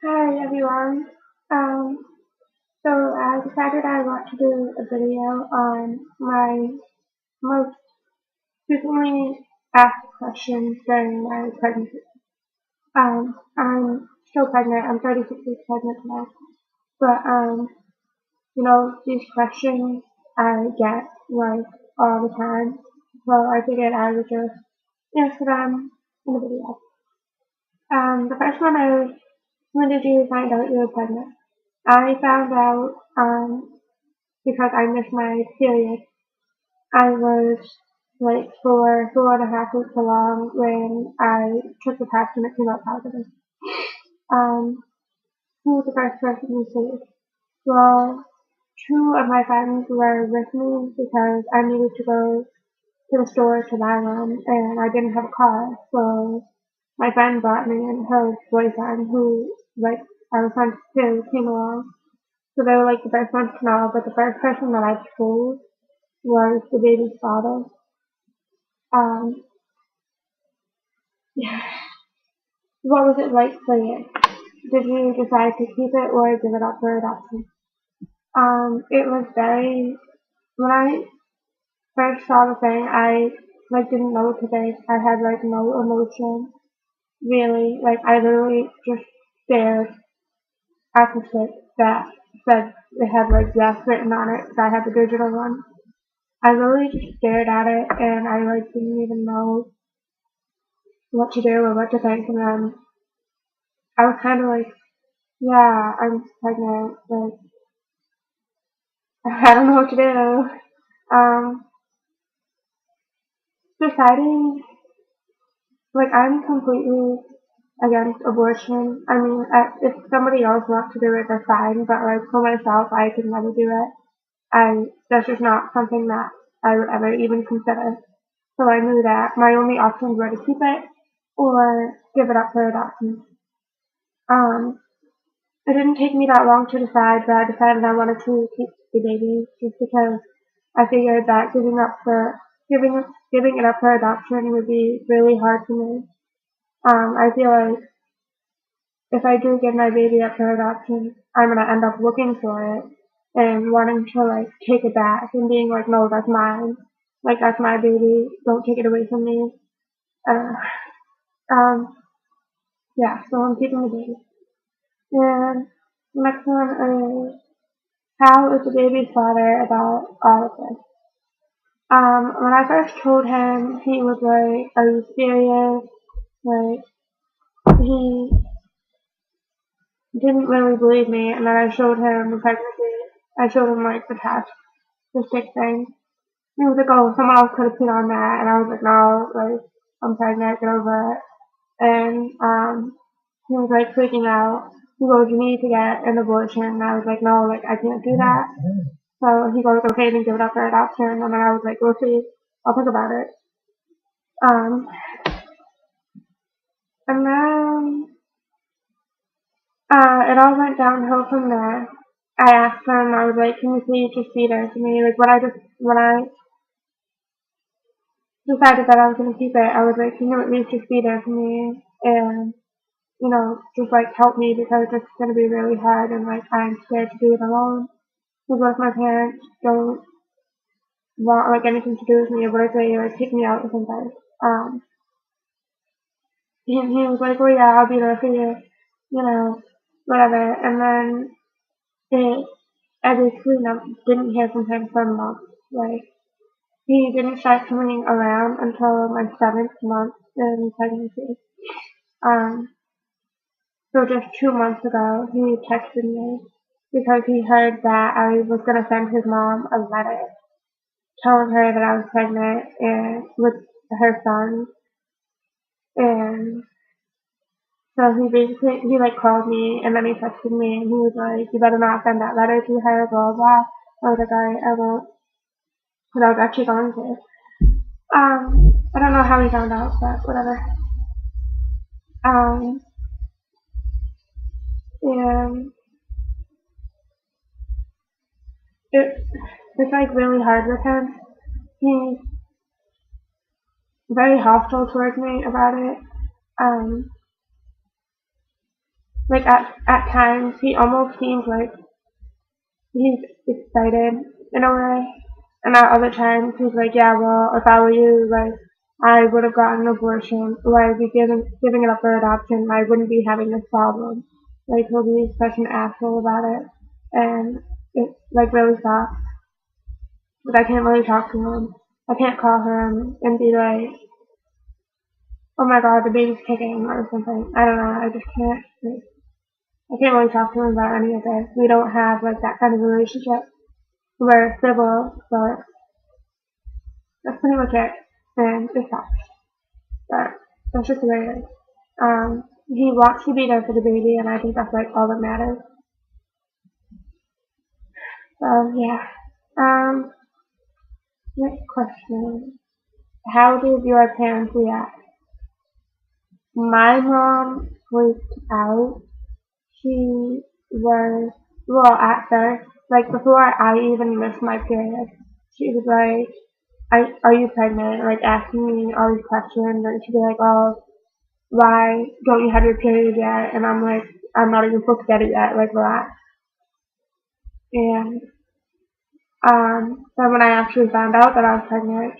Hi everyone. Um, so I decided I want to do a video on my most frequently asked questions during my pregnancy. I'm still pregnant. I'm 36 weeks pregnant now. But these questions I get like all the time. So I figured I would just answer them in the video. The first one is, when did you find out you were pregnant? I found out because I missed my period. I was like 4.5 weeks along when I took the test and it came out positive. Um, who was the first person you saved? Well, two of my friends were with me because I needed to go to the store to buy one and I didn't have a car. So my friend brought me and her boyfriend who like I was friends to came along. So they were like the first ones to know, but the first person that I told was the baby's father. Um, what was it like for you? Did you decide to keep it or give it up for adoption? It was very, when I first saw the thing, I like didn't know what to think. I had like no emotion, really. Like I literally just stared at the stick that said it had like yes written on it, so I had the digital one. I literally just stared at it and I like didn't even know what to do or what to think, and then I was kind of like, yeah, I'm pregnant. Like, I don't know what to do. Um, deciding, like, I'm completely against abortion. I mean, if somebody else wants to do it, they're fine. But like for myself, I could never do it. That's just not something that I would ever even consider. So I knew that my only options were to keep it or give it up for adoption. Um, It didn't take me that long to decide, but I decided I wanted to keep the baby just because I figured that giving it up for adoption would be really hard for me. I feel like if I do give my baby up for adoption, I'm gonna end up looking for it and wanting to like take it back and being like, no, that's mine. Like that's my baby. Don't take it away from me. Uh, um, yeah. So I'm keeping the baby. And next one is, how is the baby's father about all of this? When I first told him, he was like, are you serious? Like, he didn't really believe me, and then I showed him the pregnancy. I showed him, like, the test, the stick thing. He was like, oh, someone else could have put on that, and I was like, no, like, I'm pregnant, get over it. And, he was, like, freaking out. He goes, you need to get an abortion, and I was like, no, like, I can't do that. So he goes, okay, then give it up for adoption, and then I was like, we'll see. I'll think about it. Um, and then it all went downhill from there. I asked him, I was like, can you please just be there for me? Like when I decided that I was gonna keep it, I was like, can you at least just be there for me and just like help me because it's gonna be really hard and like I'm scared to do it alone. Because what if my parents don't want like anything to do with me or what if they like kick me out or something? Um, he was like, well yeah, I'll be there for you, whatever. And then it I basically didn't hear from him for months. Like, he didn't start coming around until my 7th month in pregnancy. Um, so just 2 months ago, he texted me because he heard that I was gonna send his mom a letter telling her that I was pregnant and with her son. And so he like called me and then he texted me and he was like, you better not send that letter to her, blah blah. I was like, alright, I won't. Because I was actually going to. I don't know how he found out, but whatever. Um, and it, it's like really hard with him. He's very hostile towards me about it. Um, Like at times, he almost seems like he's excited in a way, and at other times he's like, yeah, well, if I were you, like, I would have gotten an abortion, or I'd be giving it up for adoption, and I wouldn't be having this problem. Like, he'll be such an asshole about it, and it, like, really sucks. But I can't really talk to him. I can't call him and be like, oh my god, the baby's kicking, or something. I don't know, I just can't, like, I can't really talk to him about any of this. We don't have, like, that kind of relationship. We're civil, but that's pretty much it. And it sucks. But that's just the way it is. He wants to be there for the baby, and I think that's like all that matters. So yeah. Um, Next question. How did your parents react? My mom freaked out. She was, well, at first, like before I even missed my period, she was like, are you pregnant? Like asking me all these questions, and she'd be like, oh, why don't you have your period yet? And I'm like, I'm not even supposed to get it yet, like relax. And then when I actually found out that I was pregnant,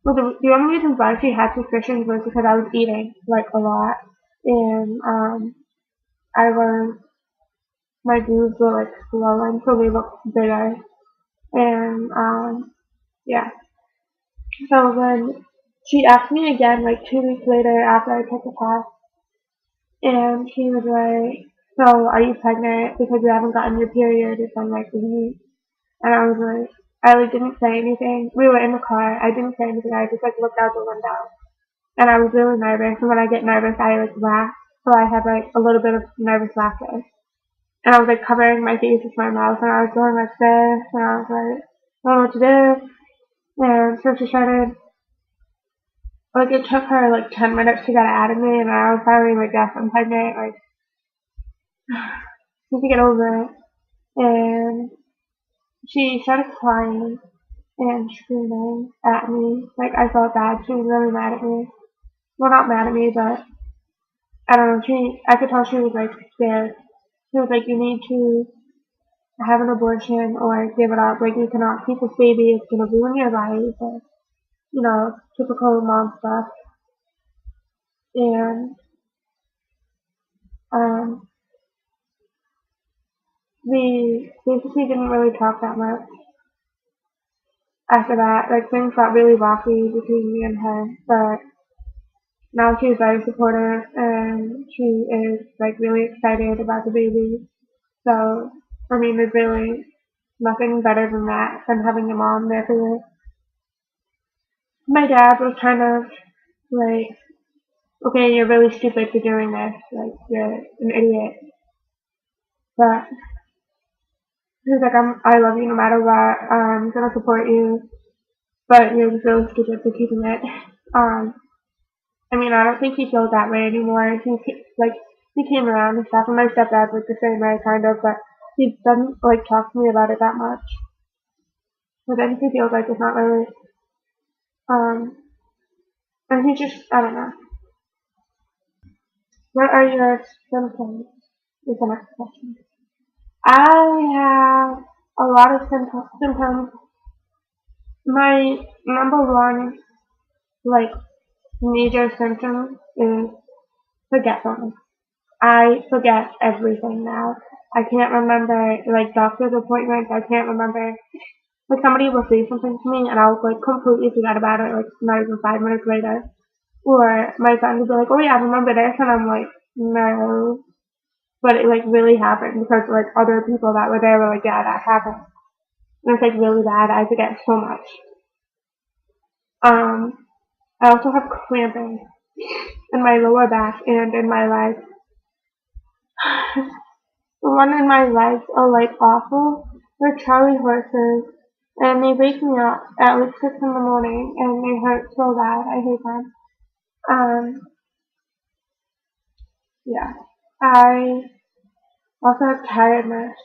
well, the only reason why she had suspicions was because I was eating like a lot, and I was my boobs were like swollen, so they looked bigger, and yeah. So when she asked me again, like 2 weeks later after I took the test, and she was like, so are you pregnant because you haven't gotten your period in like a week? And I was like, I like didn't say anything. We were in the car. I didn't say anything. I just like looked out the window. And I was really nervous. And when I get nervous, I like laugh. So I had like a little bit of nervous laughter. And I was like covering my face with my mouth. And I was going like this. And I was like, I don't know what to do. And so she started, like it took her like 10 minutes to get it out of me. And I was finally like, yes, I'm pregnant. Like, need to get over it. And she started crying and screaming at me. Like, I felt bad. She was really mad at me. Well, not mad at me, but I don't know. I could tell she was like scared. She was like, you need to have an abortion or give it up. Like, you cannot keep this baby. It's gonna ruin your life. Or, you know, typical mom stuff. And we basically didn't really talk that much after that. Like, things got really rocky between me and her, but now she's very supportive and she is like really excited about the baby. So, I mean, there's really nothing better than that, than having a mom there for you. My dad was kind of like, okay, you're really stupid for doing this. Like, you're an idiot. But he was like, I love you no matter what. I'm gonna support you. But you're just really stupid for keeping it. I mean, I don't think he feels that way anymore. He came around and stuff, and my stepdad was the same way, kind of, but he doesn't, like, talk to me about it that much. But then he feels like it's not really, um, and he just, I don't know. What are your symptoms? Is the next question. I have a lot of symptoms. My number one, like, major symptom is forgetfulness. I forget everything now. I can't remember, like, doctor's appointments. I can't remember, like, somebody will say something to me and I'll, like, completely forget about it, like, not even 5 minutes later. Or my friend will be like, oh yeah, remember this? And I'm like, no. But it, like, really happened because, like, other people that were there were like, yeah, that happened. And it's, like, really bad. I forget so much. I also have cramping in my lower back and in my legs. The one in my legs are like awful. They're Charlie horses, and they wake me up at like 6 in the morning, and they hurt so bad. I hate them. Yeah. I also have tiredness.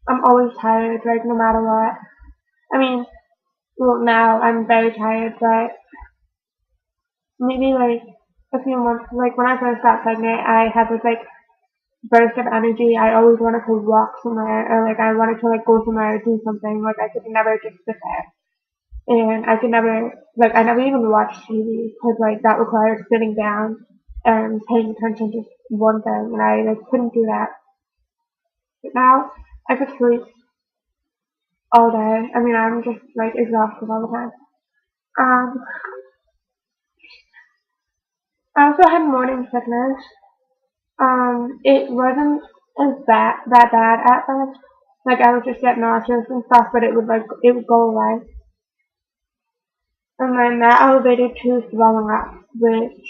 I'm always tired, like no matter what. I mean, well now I'm very tired, but maybe like a few months, like when I first got pregnant, I had this like burst of energy. I always wanted to walk somewhere, or like I wanted to like go somewhere or do something. Like I could never just sit there. And I could never, like, I never even watched TV because, like, that required sitting down and paying attention to one thing, and I, like, couldn't do that. But now, I could sleep all day. I mean, I'm just, like, exhausted all the time. Um, I also had morning sickness. It wasn't that bad at first. Like, I would just get nauseous and stuff, but it would go away. And then that elevated to throwing up, which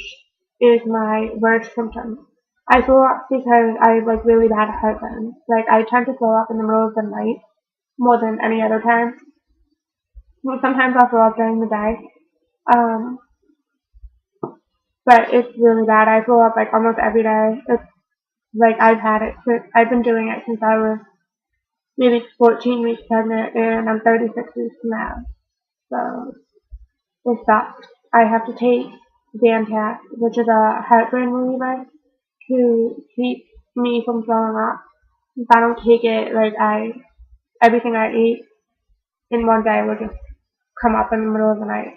is my worst symptom. I throw up because I have like really bad heartburn. Like I tend to throw up in the middle of the night more than any other time. Well, sometimes I'll throw up during the day. Um, but it's really bad. I throw up like almost every day. It's like I've been doing it since I was maybe 14 weeks pregnant and I'm 36 weeks now. So it sucks. I have to take Zantac, which is a heartburn reliever, to keep me from throwing up. If I don't take it, everything I eat in one day will just come up in the middle of the night.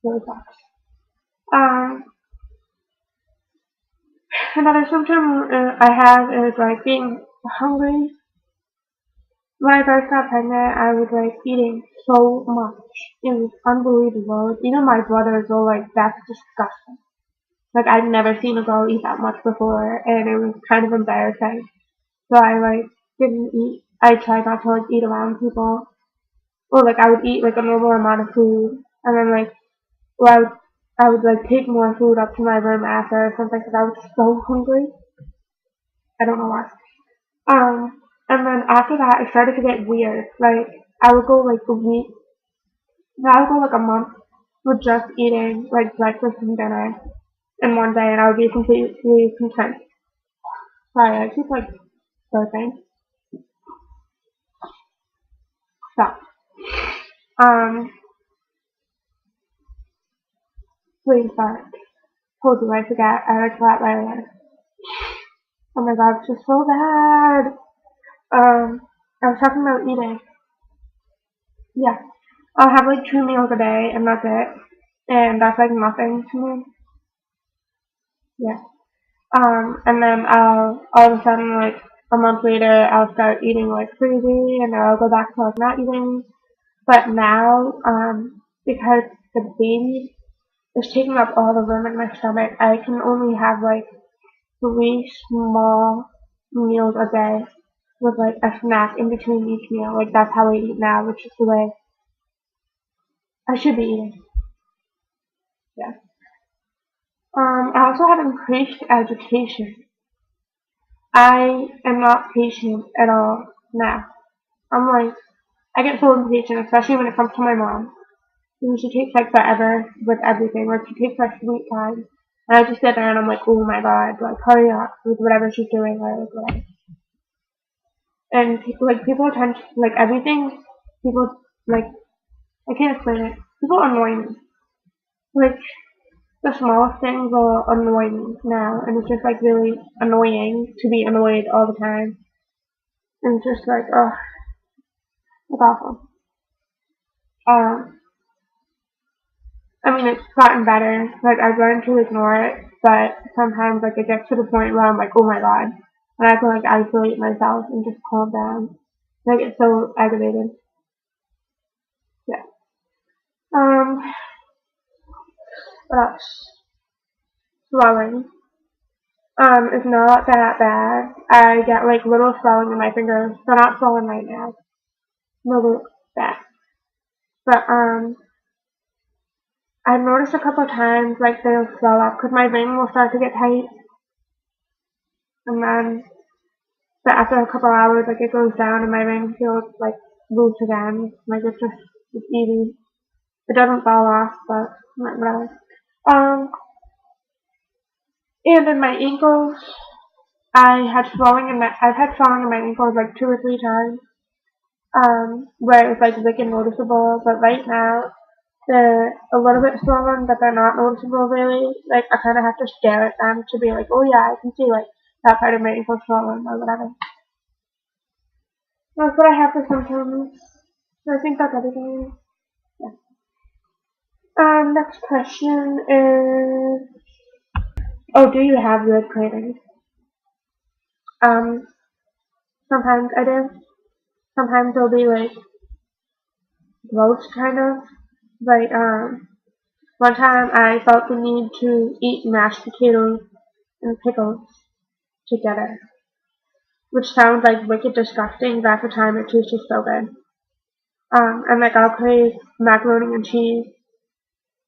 It really sucks. Um, Another symptom I have is like being hungry. When I first got pregnant, I was like eating so much. It was unbelievable. Even my brothers were like, "That's disgusting." Like I'd never seen a girl eat that much before, and it was kind of embarrassing. So I like didn't eat. I tried not to like eat around people, or like I would eat like a normal amount of food, and then like, or I would like take more food up to my room after or something because I was so hungry. I don't know why. And then after that, it started to get weird. Like I would go like a week. I would go like a month with just eating like breakfast and dinner in one day, and I would be completely content. Sorry, I keep like burping. So, um, please start. Told you I forgot. I like that earlier. Oh my god, it's just so bad. I was talking about eating. Yeah, I'll have like 2 meals a day, and that's it. And that's like nothing to me. Yeah. And then all of a sudden, like a month later, I'll start eating like crazy, and I'll go back to like not eating. But now, because the baby is taking up all the room in my stomach, I can only have like 3 small meals a day with like a snack in between each meal. Like that's how I eat now, which is the way I should be eating. Yeah. I also have increased agitation. I am not patient at all now. I'm like, I get so impatient, especially when it comes to my mom. And she takes like forever with everything. Like she takes her sweet time. And I just sit there and I'm like, oh my god, like hurry up with whatever she's doing or like whatever. And people tend to, like everything, people, like, I can't explain it. People annoy me. Like, the smallest things will annoy me now, and it's just like really annoying to be annoyed all the time. And it's just like, oh, it's awful. Um, I mean, it's gotten better. Like, I've learned to ignore it, but sometimes, like, it gets to the point where I'm like, oh my god. And I have to, like, isolate myself and just calm down. And I get so aggravated. Yeah. Um, what else? Swelling. It's not that bad. I get, like, little swelling in my fingers. They're not swollen right now. No, they're bad. But, I've noticed a couple of times, like, they'll swell up, because my vein will start to get tight. And then but after a couple hours, like it goes down and my ring feels like loose again. Like it's easy. It doesn't fall off, but whatever. Um, and in my ankles, I've had swelling in my ankles like 2 or 3 times. Where it's like wicked noticeable, but right now they're a little bit swollen, but they're not noticeable really. Like I kind of have to stare at them to be like, oh yeah, I can see like that part of my ankle swollen or whatever. That's what I have for symptoms. So I think that's everything. Yeah. Next question is, oh, do you have weird cravings? Um, sometimes I do. Sometimes they'll be like gross kind of. Like, one time I felt the need to eat mashed potatoes and pickles together, which sounds like wicked disgusting, but at the time it tasted so good. And like I'll crave macaroni and cheese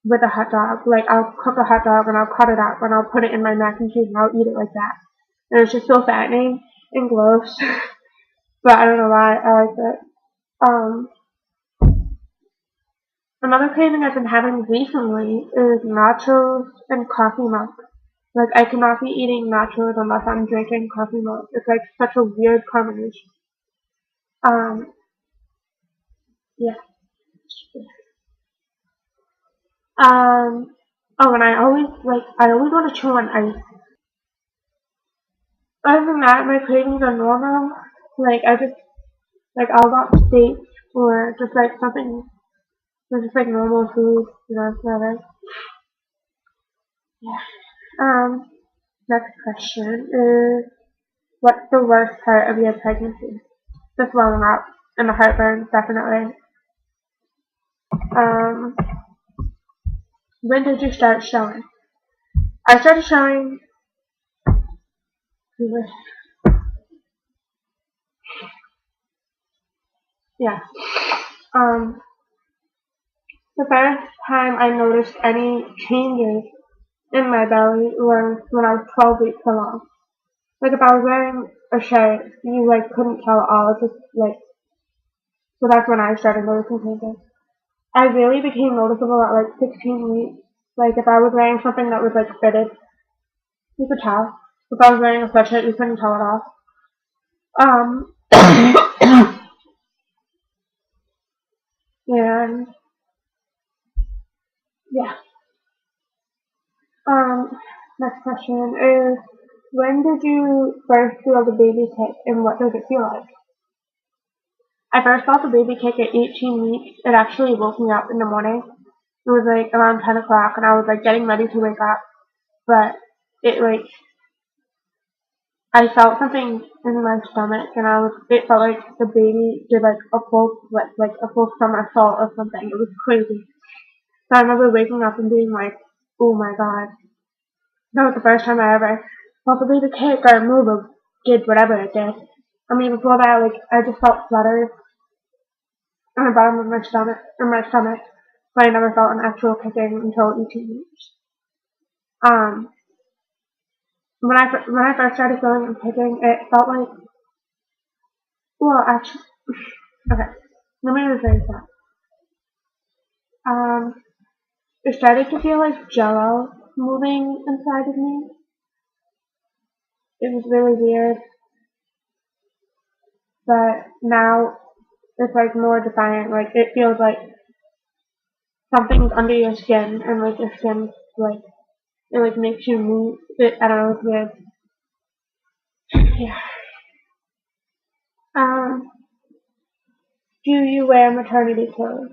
with a hot dog. Like I'll cook a hot dog and I'll cut it up and I'll put it in my mac and cheese and I'll eat it like that. And it's just so fattening and gross. But I don't know why I like it. Um, Another craving I've been having recently is nachos and coffee milk. Like I cannot be eating nachos unless I'm drinking coffee milk. It's like such a weird combination. Um, yeah. Oh, and I always want to chew on ice. Other than that, my cravings are normal. Like I just like I'll want steak or just like something, or just like normal food, whatever. Yeah. Next question is, what's the worst part of your pregnancy? The swelling up and the heartburn, definitely. Um, when did you start showing? I started showing. Yeah. Um, the first time I noticed any changes in my belly was when I was 12 weeks along. Like if I was wearing a shirt, you like couldn't tell at all. It's just like, so that's when I started noticing changes. I really became noticeable at like 16 weeks. Like if I was wearing something that was like fitted, you could tell. If I was wearing a sweatshirt, you couldn't tell at all. And yeah. Um, Next question is, when did you first feel the baby kick and what does it feel like? I first felt the baby kick at 18 weeks. It actually woke me up in the morning. It was like around 10 o'clock and I was like getting ready to wake up. But it like, I felt something in my stomach and it felt like the baby did like a full somersault or something. It was crazy. So I remember waking up and being like, oh my god. That was the first time I ever felt the baby kick or move or did whatever it did. I mean, before that, like, I just felt flutters on the bottom of my stomach, but I never felt an actual kicking until 18 weeks. Um, when I first started feeling and kicking, it felt like, well, actually, okay, let me rephrase that. It started to feel like jello moving inside of me. It was really weird, but now it's like more defiant. Like it feels like something's under your skin, and like your skin, like it like makes you move. I don't know, it's weird. Yeah. Um, do you wear maternity clothes?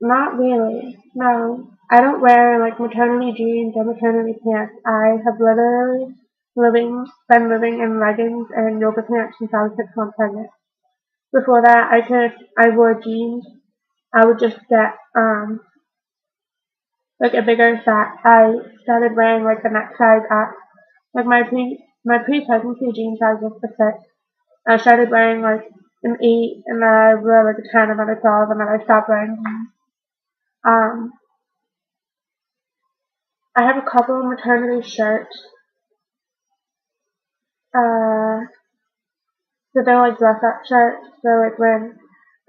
Not really. No, I don't wear like maternity jeans or maternity pants. I have literally been living in leggings and yoga pants since I was 6 months pregnant. Before that, I wore jeans. I would just get like a bigger size. I started wearing like the next size up. Like my pre-pregnancy jean size was a 6. I started wearing like an 8, and then I wore like a 10, and then a 12, and then I stopped wearing jeans. Um, I have a couple of maternity shirts. So they're like dress up shirts. So like when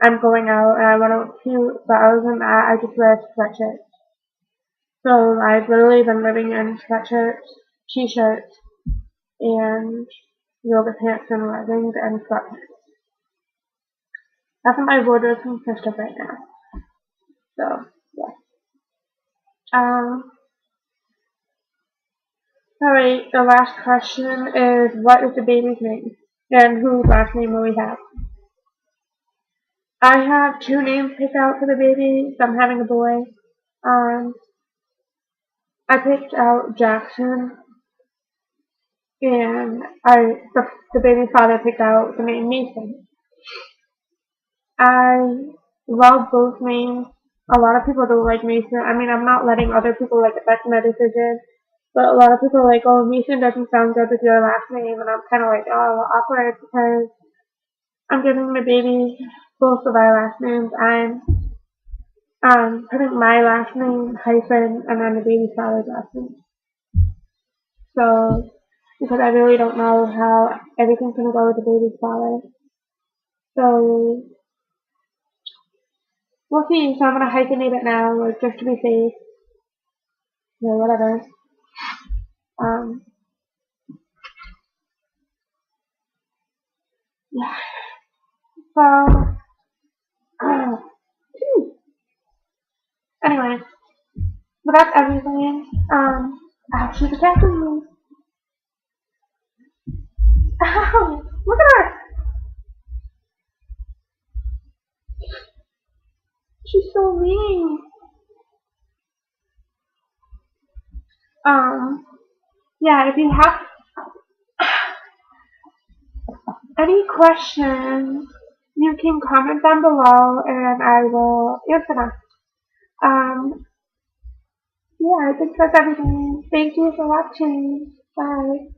I'm going out and I want to look cute, but other than that, I just wear sweatshirts. So I've literally been living in sweatshirts, t-shirts, and yoga pants and leggings and sweatpants. That's what my wardrobe consists of right now. So yeah. Um, Alright, the last question is what is the baby's name? And whose last name will we have? I have two names picked out for the baby, so I'm having a boy. Um, I picked out Jackson, and the baby's father picked out the name Mason. I love both names. A lot of people don't like Mason. I mean, I'm not letting other people like affect my decision, but a lot of people are like, oh, Mason doesn't sound good with your last name, and I'm kind of like, oh, well, awkward because I'm giving my baby both of our last names. I'm putting my last name hyphen and then the baby's father's last name. So, because I really don't know how everything's gonna go with the baby's father. So, we'll see. So I'm gonna hyphenate it now, like just to be safe. Yeah, whatever. Um, yeah. So, anyway, but that's everything. She's attacking me. Ow! Look at her. She's so mean. Yeah. If you have any questions, you can comment them below, and I will answer them. Yeah, I think that's everything. Thank you for watching. Bye.